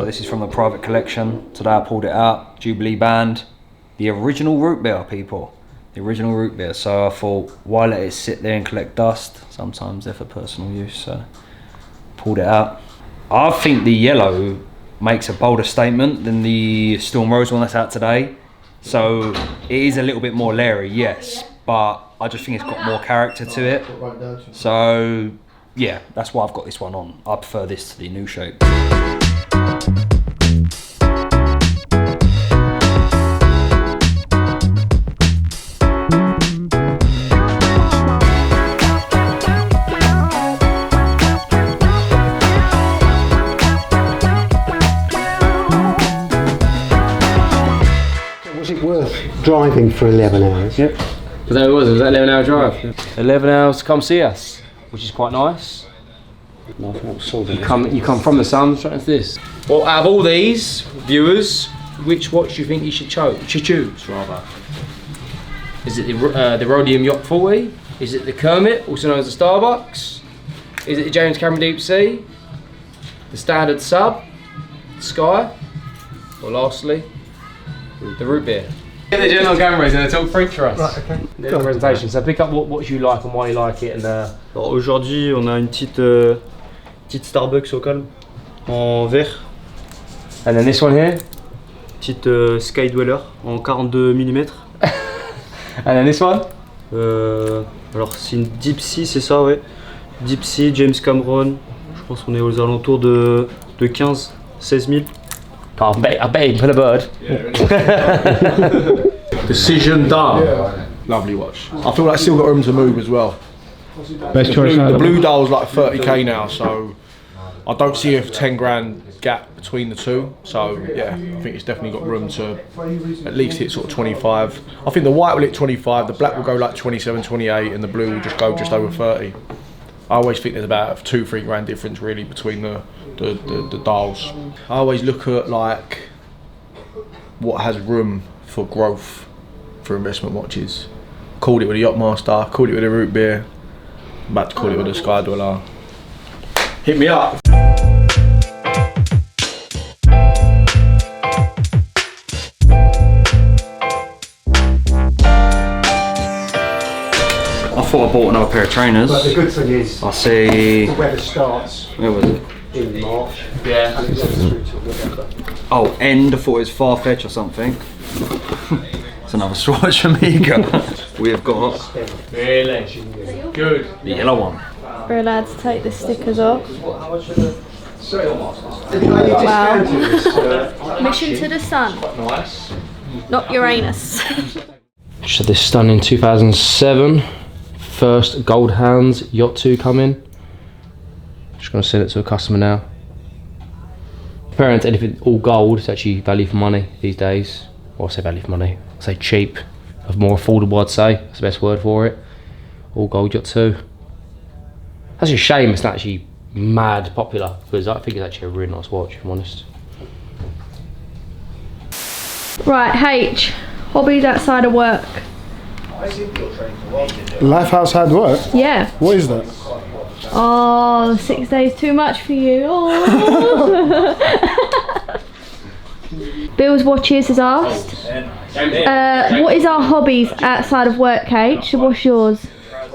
this is from the private collection. Today I pulled it out, Jubilee band. The original Rootbeer, people. The original Rootbeer. So I thought, why let it sit there and collect dust? Sometimes they're for personal use, so pulled it out. I think the yellow makes a bolder statement than the Storm Rose one that's out today. So it is a little bit more leery, yes, but I just think it's got more character to it. So yeah, that's why I've got this one on. I prefer this to the new shape. Was it worth driving for 11 hours? Yep. Was that 11-hour drive. Yeah. 11 hours to come see us, which is quite nice. You come from the sun straight into this. Well, out of all these viewers, which watch do you think you should choose rather? Is it the Rhodium Yacht 40? Is it the Kermit, also known as the Starbucks? Is it the James Cameron Deep Sea? The Standard Sub? Sky? Or lastly, the Rootbeer? Get the general cameras and talk French for us. Right, okay. The presentation. So pick up what you like and why you like it. And Alors aujourd'hui, on a une petite Starbucks au Kallum en vert. And then this one here. Petite Sky Dweller en 42 mm. And then this one. Alors c'est une Deep Sea, c'est ça, ouais. Deep Sea, James Cameron. Je pense qu'on est aux alentours de 15, 16 000. I bet you put a bird. Decision done. Yeah. Lovely watch. I feel like it's still got room to move as well. Best choice. The blue dial's like 30k now, so I don't see a 10 grand gap between the two. So yeah, I think it's definitely got room to at least hit sort of 25. I think the white will hit 25, the black will go like 27, 28, and the blue will just go just over 30. I always think there's about a 2-3 grand difference really between the dials. I always look at like what has room for growth for investment watches. Called it with a Yachtmaster, called it with a Rootbeer, about to call it with a Sky Dweller. Hit me up. I thought I bought another pair of trainers. But the good thing is, I see. the weather starts Where was it? in March. Yeah. And it goes through till November. Oh, end. I thought it was Farfetch or something. It's another Swatch amigo. We have got Really? Good. the yellow one. We're allowed to take the stickers off. Wow. Mission to the sun. Nice. Not Uranus. So this done in 2007. First Gold Hands Yacht 2 coming. Just gonna send it to a customer now. Apparently anything all gold is actually value for money these days. Well, I say value for money, I say cheap. More affordable, I'd say. That's the best word for it. All gold Yacht 2. That's a shame it's not actually mad popular, because I think it's actually a really nice watch, if I'm honest. Right, H. Hobbies outside of work. Life outside work? Yeah. What is that? Oh, 6 days too much for you. Oh. Bill's Watches has asked. What is our hobbies outside of work, H? What's yours?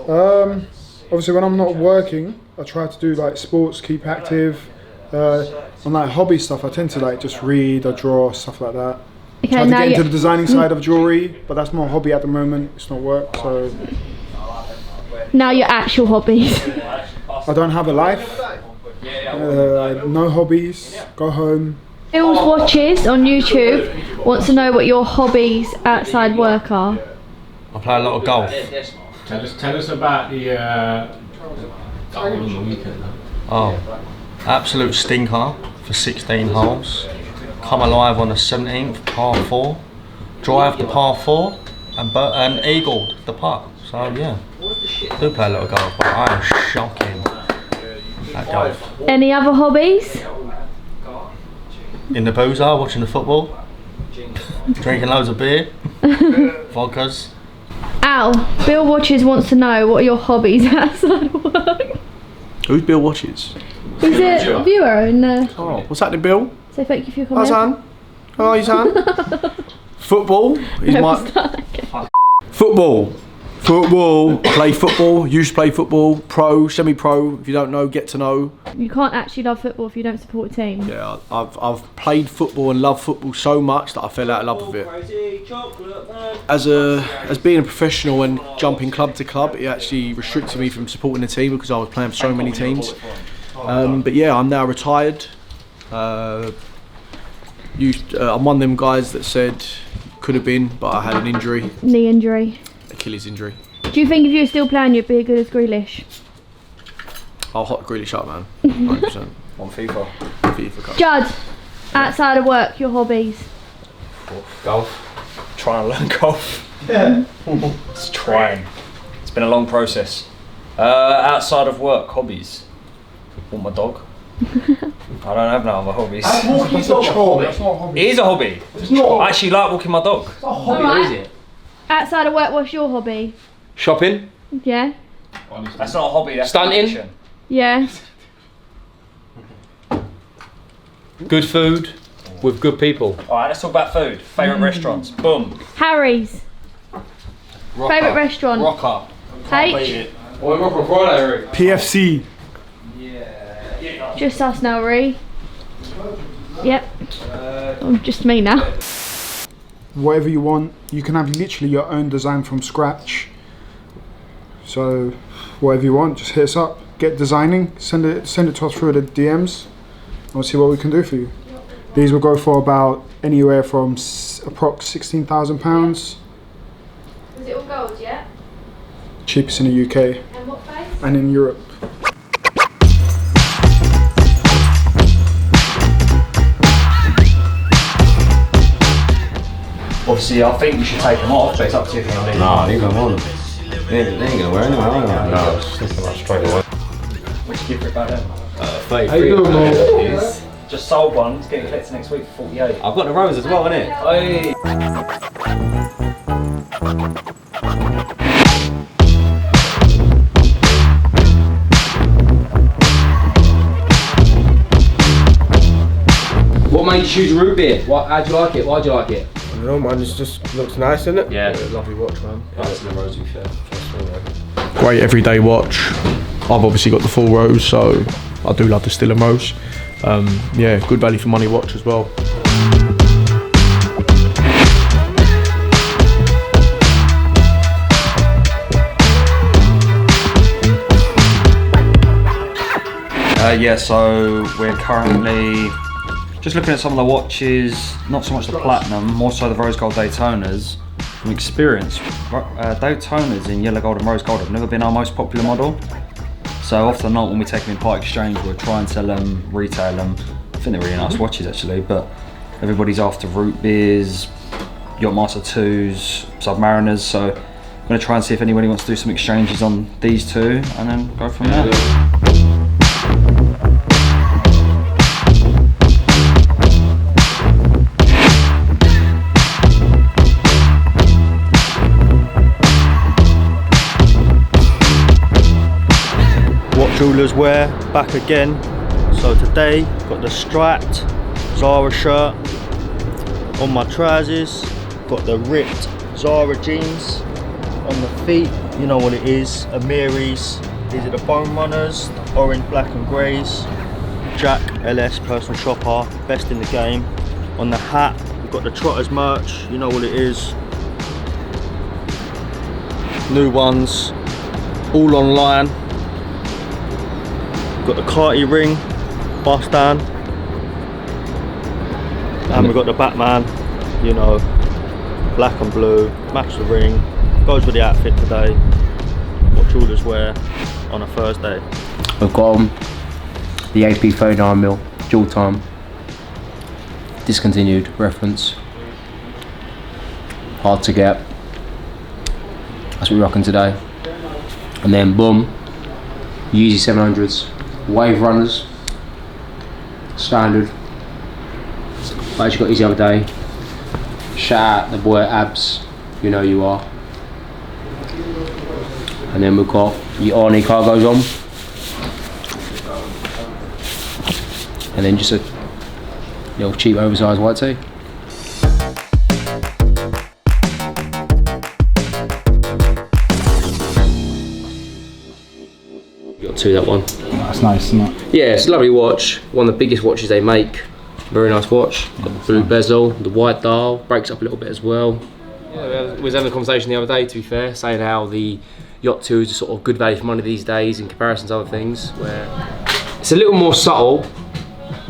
Obviously when I'm not working, I try to do like sports, keep active. On like hobby stuff, I tend to like just read or draw, stuff like that. Okay, Try to now get into the designing side of jewellery, but that's more hobby at the moment, it's not work, so... Now your actual hobbies. I don't have a life, no hobbies, go home. Bill's Watches on YouTube wants to know what your hobbies outside work are. I play a lot of golf. Tell us about the golf on the weekend. Oh, absolute stinker for 16 holes. Come alive on the 17th, par 4. Drive the par 4 and eagled the putt. So yeah, do play a lot of golf, but I am shocking at golf. Any other hobbies? In the boozer, watching the football, drinking loads of beer, vodkas. Al, Bill Watches wants to know what are your hobbies outside work. Who's Bill Watches? He's a viewer in Oh, what's happening, Bill? So thank you for your Hi, comment. son. How are you, son? Football is my... Football. Football. Play football. Used to play football. Pro, semi-pro. If you don't know, get to know. You can't actually love football if you don't support a team. Yeah, I've played football and loved football so much that I fell out of love with it. As being a professional and jumping club to club, it actually restricted me from supporting the team because I was playing for so many teams. But yeah, I'm now retired. I'm one of them guys that said could have been, but I had an injury. Knee injury. Achilles injury. Do you think if you were still playing you'd be as good as Grealish? I'll hot Grealish up, man. 100%. On FIFA. FIFA cup. Judd, outside of work, your hobbies? Golf. Trying to learn golf. Yeah. It's trying. It's been a long process. Outside of work, hobbies. Want my dog. I don't have no other hobbies. That's a chore. That's not a hobby. It is a hobby. It's not. I actually like walking my dog. It's not a hobby, Alright. is it? Outside of work, what's your hobby? Shopping. Yeah? That's not a hobby, that's Stunting. addiction. Yeah. Good food with good people. Alright, let's talk about food. Favourite restaurants. Boom. Harry's. Favourite restaurant? Rocker. H. Oh, we're on Friday, PFC. Just us now, Ree. Yep. Just me now. Whatever you want. You can have literally your own design from scratch. So whatever you want, just hit us up. Get designing. Send it to us through the DMs. We'll see what we can do for you. These will go for about anywhere from approx £16,000. Was it all gold, yeah? Cheapest in the UK And what face? and in Europe. Obviously, I think you should take them off, but it's up to you if you want to leave them on. Leave them on. They ain't gonna wear anyway, are they? No, just think about straight away. Which gift it back then? 33. How you doing, mate? Just sold one, it's getting collected next week for 48. I've got the rose as well, innit? Hey. What made you choose root beer? How'd you like it? Why'd you like it? I don't know, man. It just looks nice, isn't it? Yeah. Lovely watch, man. That's the rose we fair. Great everyday watch. I've obviously got the full rose, so I do love the Stiller Rose. Yeah, good value for money watch as well. Yeah, so we're currently just looking at some of the watches, not so much the platinum, more so the rose gold Daytonas. From experience, Daytonas in yellow gold and rose gold have never been our most popular model. So often not when we take them in part exchange, we'll try and sell them, retail them. I think they're really nice watches actually, but everybody's after Rootbeers, Yachtmaster 2s, Submariners, so I'm going to try and see if anybody wants to do some exchanges on these two and then go from there. What jewelers wear back again. So today got the striped Zara shirt on my trousers, got the ripped Zara jeans on the feet, you know what it is, Amiris. These are the bone runners, orange, black and greys. Jack LS personal shopper, best in the game. On the hat we've got the Trotters merch, you know what it is, new ones all online. Got the Carty ring, bust down, and we've got the Batman, you know, black and blue, match the ring, goes with the outfit today. What jewelers wear on a Thursday. We've got the AP 39mm dual time, discontinued reference, hard to get. That's what we're rocking today. And then boom, Yeezy 700s. Wave runners, standard. I actually got these the other day. Shout out the boy Abs, you know you are. And then we've got your Arnie cargos on. And then just a The old cheap oversized white tee. Got two, that one. That's nice, isn't it? Yeah, it's a lovely watch. One of the biggest watches they make. Very nice watch. Got the blue bezel, the white dial, breaks up a little bit as well. Yeah, we was having a conversation the other day, to be fair, saying how the Yacht 2 is a sort of good value for money these days in comparison to other things, where it's a little more subtle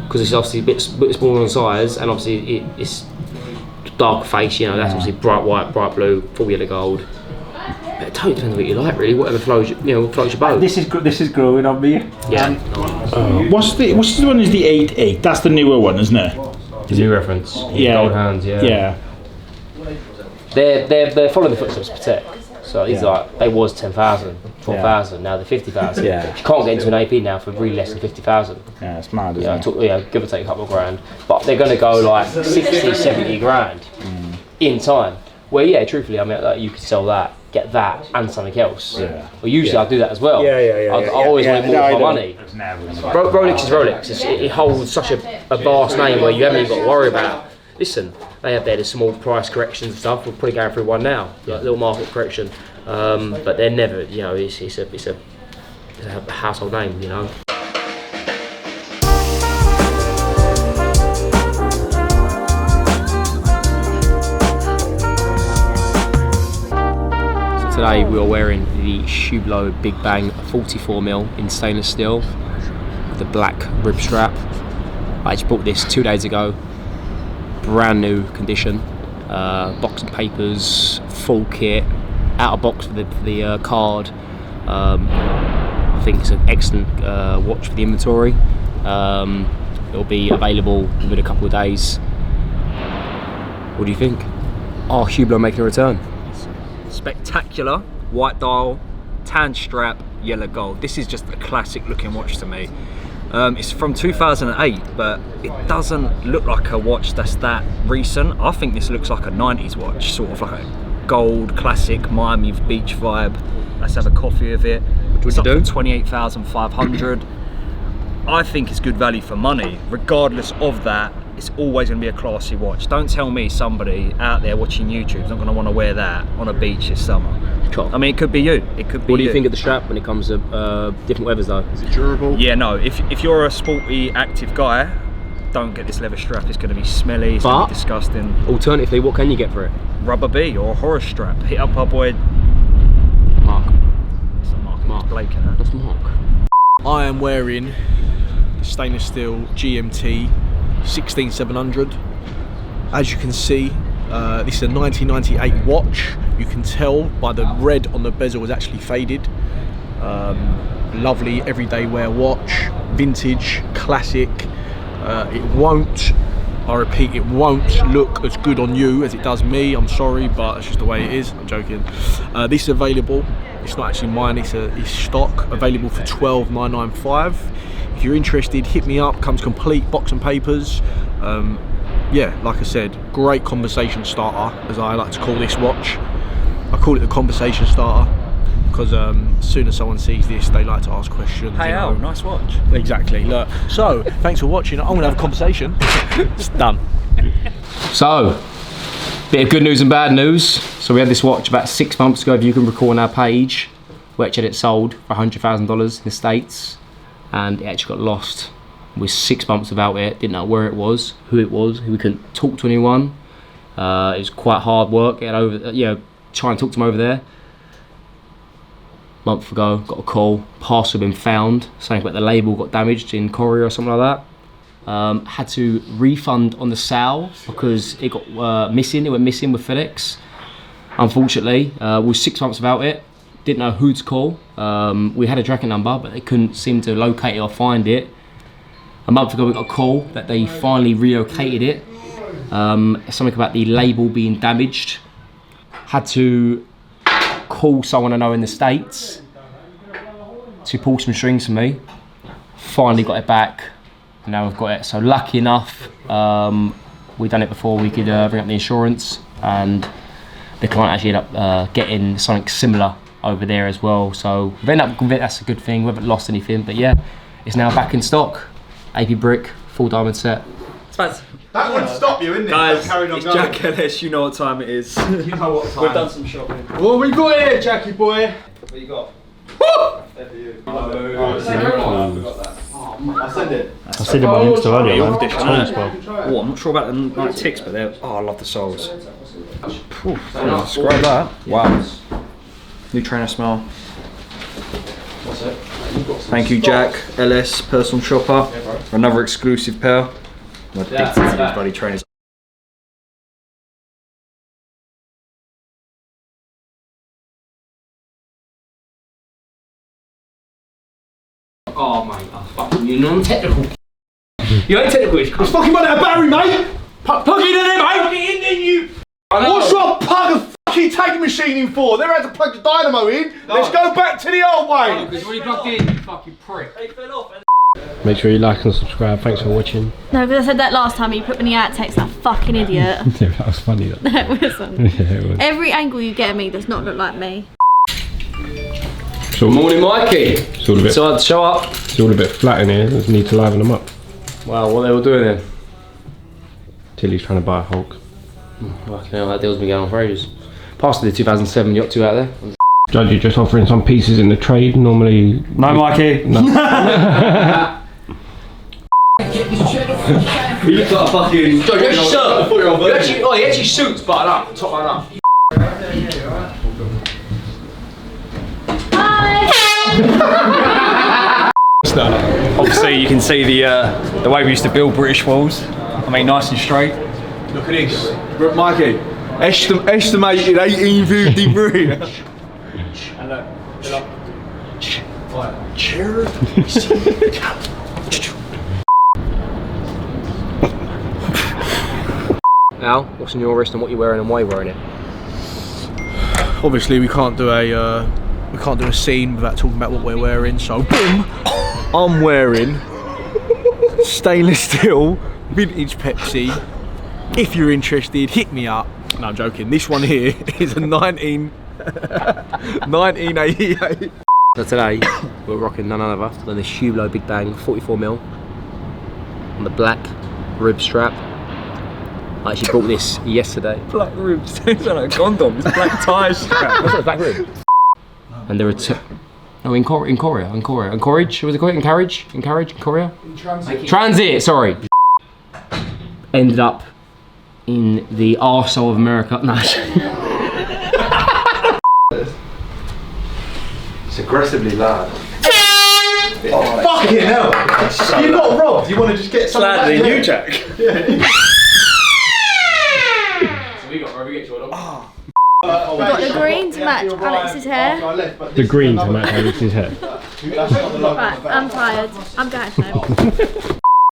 because it's obviously a bit smaller in size, and obviously it's dark face, you know, that's obviously bright white, bright blue, full yellow gold. But it totally depends on what you like, really. Whatever floats, floats your boat. This is growing on me. Yeah. What's the one? Is the 8.8? That's the newer one, isn't it? The new reference. Yeah. Gold hands. Yeah. Yeah. They're following the footsteps of Patek. So these like they was 10,000, 12,000. Now they're 50,000. Yeah. You can't get into an AP now for really less than 50,000. Yeah, it's mad, isn't it? Give or take a couple of grand. But they're going to go like 60, 70 grand in time. Well, yeah, truthfully, I mean, like, you could sell that, get that, and something else. Yeah. Well, usually I do that as well. I always want more for my money. Rolex is Rolex. It holds such a vast name where you haven't even got to worry about. Listen, they have their small price corrections and stuff. We're probably going through one now, like a little market correction. But they're never, it's a household name, you know. Today we are wearing the Hublot Big Bang 44mm in stainless steel with the black rib strap. I actually bought this 2 days ago, brand new condition, box and papers, full kit, out of box for the card. I think it's an excellent watch for the inventory. It'll be available within a couple of days. What do you think? Are Hublot making a return? Spectacular white dial, tan strap, yellow gold. This is just a classic looking watch to me. It's from 2008, but it doesn't look like a watch that's that recent. I think this looks like a 90s watch, sort of like a gold classic Miami beach vibe. Let's have a coffee of it. It's up for 28,500. I think it's good value for money. Regardless of that, it's always going to be a classy watch. Don't tell me somebody out there watching YouTube is not going to want to wear that on a beach this summer. Cool. I mean, it could be you. It could be. What do you think of the strap when it comes to different weathers, though? Is it durable? Yeah, no. If you're a sporty, active guy, don't get this leather strap. It's going to be smelly. It's going to be disgusting. Alternatively, what can you get for it? Rubber B or a Horace strap. Hit up our boy Mark. It's not Mark. Blake, isn't it? That's Mark. I am wearing the stainless steel GMT 16700. As you can see, this is a 1998 watch. You can tell by the red on the bezel was actually faded. Lovely everyday wear watch, vintage, classic. It won't, I repeat, it won't look as good on you as it does me. I'm sorry, but it's just the way it is. I'm joking. This is available. It's not actually mine. It's stock, available for $12,995. If you're interested, hit me up. Comes complete box and papers. Yeah, like I said, great conversation starter, as I like to call this watch. I call it the conversation starter because as soon as someone sees this, they like to ask questions. Hey Al, nice watch. Exactly. Look. So, thanks for watching. I'm gonna have a conversation. It's done. So, bit of good news and bad news. So we had this watch about 6 months ago, if you can recall, on our page. We actually had it sold for $100,000 in the States, and it actually got lost. We're 6 months without it, didn't know where it was, who it was, we couldn't talk to anyone. It was quite hard work, trying to talk to them over there. Month ago, got a call, parcel had been found, saying about the label got damaged in courier or something like that. Had to refund on the sale because it got missing, it went missing with FedEx. Unfortunately, we were 6 months without it, didn't know who to call. We had a tracking number, but they couldn't seem to locate it or find it. A month ago we got a call that they finally relocated it. Something about the label being damaged. Had to call someone I know in the States to pull some strings for me. Finally got it back, and now we've got it. So lucky enough, we've done it before we could bring up the insurance, and the client actually ended up getting something similar over there as well. So we've ended up convinced that's a good thing. We haven't lost anything, but yeah, it's now back in stock. AP brick, full diamond set. Spaz. That would stop you, isn't it? Guys, Carrying on it's going. Jack Ellis, you know what time it is. You know what time. We've done some shopping. What we got here, Jackie boy? What you got? I'll send it. I said it on Insta earlier, man. Dish, Tons, bro. Oh, I'm not sure about the like ticks, but they're. Oh, I love the soles. Describe that. Wow. New trainer smell. Thank you, Jack Ellis, personal shopper, for another exclusive pair. I'm addicted to these bloody trainers. Oh mate, fucking you non-technical. You ain't technical. It's Fucking run out of battery, mate! Plug it in there, mate! Plug it in there, you. What's your plug a fucking tagging machine in for? They're had to plug the dynamo in. Let's go back to the old way. Because when you plugged in, you fucking prick. Make sure you like and subscribe. Thanks for watching. No, because I said that last time. You put me in the outtakes. That fucking idiot. Yeah, that was funny. That. That wasn't. Yeah, it was. Every angle you get of me does not look like me. So, Morning, Mikey. it's all a bit. So show up. It's all a bit flat in here. Just need to liven them up. Wow, what they all doing then? Tilly's trying to buy a Hulk. Fucking hell, that deal's been going on for ages. Past the 2007 Yacht 2 out there. Judge, you're just offering some pieces in the trade. Normally. No, Mikey. You look like a fucking. Joe, you actually suit. He actually suits button up, top one up. Obviously, you can see the way we used to build British walls. I mean, nice and straight. Look at this. Mikey, estimated 1853. Al, what's on your wrist and what you're wearing and why you're wearing it? Obviously, we can't do a scene without talking about what we're wearing. So, boom, I'm wearing stainless steel vintage Pepsi. If you're interested, hit me up. No, I'm joking. This one here is a 1988. So today, we're rocking none other than this Hublot Big Bang 44mm on the black rib strap. I actually bought this yesterday. Black ribs. It's like a condom. It's black tie strap. What's that, black rib? And there are two. No, in Korea. Encourage? Was it called? Encourage? In Korea? Transit, sorry. Ended up in the arsehole of America. No. It's aggressively loud. Fucking hell! You got robbed. You want to just get something back Sadly, there? you, Jack. So we got where we get Jordan. We've got the green to match Alex's hair. The green to match Alex's hair. Right, I'm tired. I'm going home.